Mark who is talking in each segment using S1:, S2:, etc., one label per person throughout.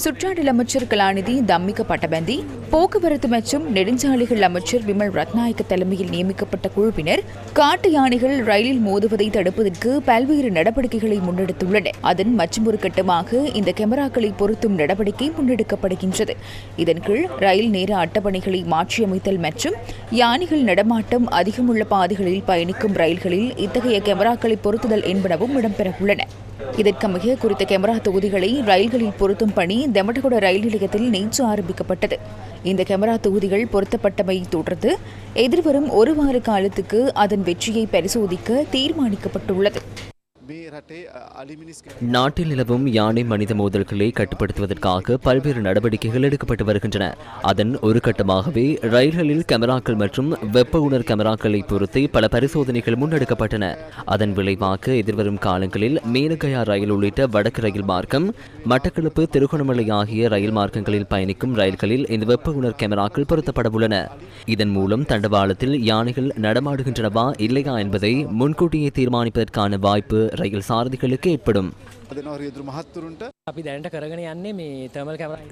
S1: சுற்றாடல் அமைச்சர் கலாநிதி தம்மிக பட்டபந்தி, போக்குவரத்து மற்றும் நெடுஞ்சாலைகள் அமைச்சர் விமல் ரத்நாயக்க தலைமையில் நியமிக்கப்பட்ட குழுவினர் காட்டு யானைகள் ரயிலில் மோதுவதை தடுப்பதற்கு பல்வேறு நடவடிக்கைகளை முன்னெடுத்துள்ளனர். அதன் மற்றொரு கட்டமாக இந்த கேமராக்களை பொருத்தும் நடவடிக்கை முன்னெடுக்கப்படுகின்றது. இதன் கீழ் ரயில் நேர அட்டவணைகளை மாற்றியமைத்தல் மற்றும் யானைகள் நடமாட்டம் அதிகமுள்ள பாதைகளில் பயணிக்கும் ரயில்களில் இத்தகைய கேமராக்களை பொருத்துதல் என்பனவும் இடம்பெறவுள்ளன. இதற்கமைய குறித்த கேமரா தொகுதிகளை ரயில்களில் பொருத்தும் பணி தெமட்டகுட ரயில் நிலையத்தில் நேற்று ஆரம்பிக்கப்பட்டது. இந்த கேமரா தொகுதிகள் பொருத்தப்பட்டமையை தொடர்ந்து எதிர்வரும் ஒரு வார காலத்துக்கு அதன் வெற்றியை பரிசோதிக்க தீர்மானிக்கப்பட்டுள்ளது.
S2: நாட்டில் நிலவும் யானை மனித மோதல்களை கட்டுப்படுத்துவதற்காக பல்வேறு நடவடிக்கைகள் எடுக்கப்பட்டு வருகின்றன. அதன் ஒரு கட்டமாகவே ரயில்களில் கேமராக்கள் மற்றும் வெப்ப உணர் கேமராக்களை பொறுத்து பல பரிசோதனைகள் முன்னெடுக்கப்பட்டன. அதன் விளைவாக எதிர்வரும் காலங்களில் மேனகயா ரயில் உள்ளிட்ட வடக்கு ரயில் மார்க்கம், மட்டக்களப்பு, திருகோணமலை ஆகிய ரயில் மார்க்கங்களில் பயணிக்கும் ரயில்களில் இந்த வெப்ப உணர் கேமராக்கள் பொருத்தப்பட உள்ளன. இதன் மூலம் தண்டவாளத்தில் யானைகள் நடமாடுகின்றனவா இல்லையா என்பதை முன்கூட்டியே தீர்மானிப்பதற்கான வாய்ப்பு ரயில் சாரதிகளுக்கு ஏற்படும்.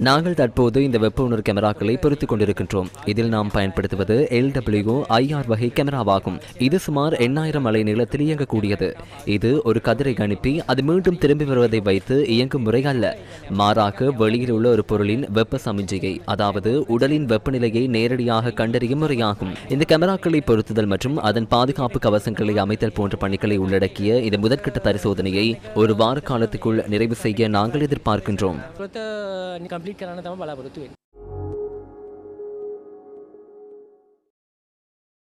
S2: நாங்கள் தற்போது இந்த வெப்ப உணர் கேமராக்களை பொருத்திக் கொண்டிருக்கின்றோம். இதில் நாம் பயன்படுத்துவது LWIR வகை கேமராவாகும். இது சுமார் 8000 அலை நீளத்தில் இயங்கக்கூடியது. இது ஒரு கதிரை அனுப்பி அது மீண்டும் திரும்பி வருவதை வைத்து இயங்கும் முறை அல்ல. மாறாக வெளியில் உள்ள ஒரு பொருளின் வெப்ப சமிஞ்சையை, அதாவது உடலின் வெப்பநிலையை நேரடியாக கண்டறியும் முறையாகும். இந்த கேமராக்களை பொருத்துதல் மற்றும் அதன் பாதுகாப்பு கவசங்களை அமைத்தல் போன்ற பணிகளை உள்ளடக்கிய இந்த முதற்கட்ட பரிசோதனையை ஒரு வார காலத்துக்குள் நிறைவு செய்ய நாங்கள் எதிர்பார்க்கின்றோம்.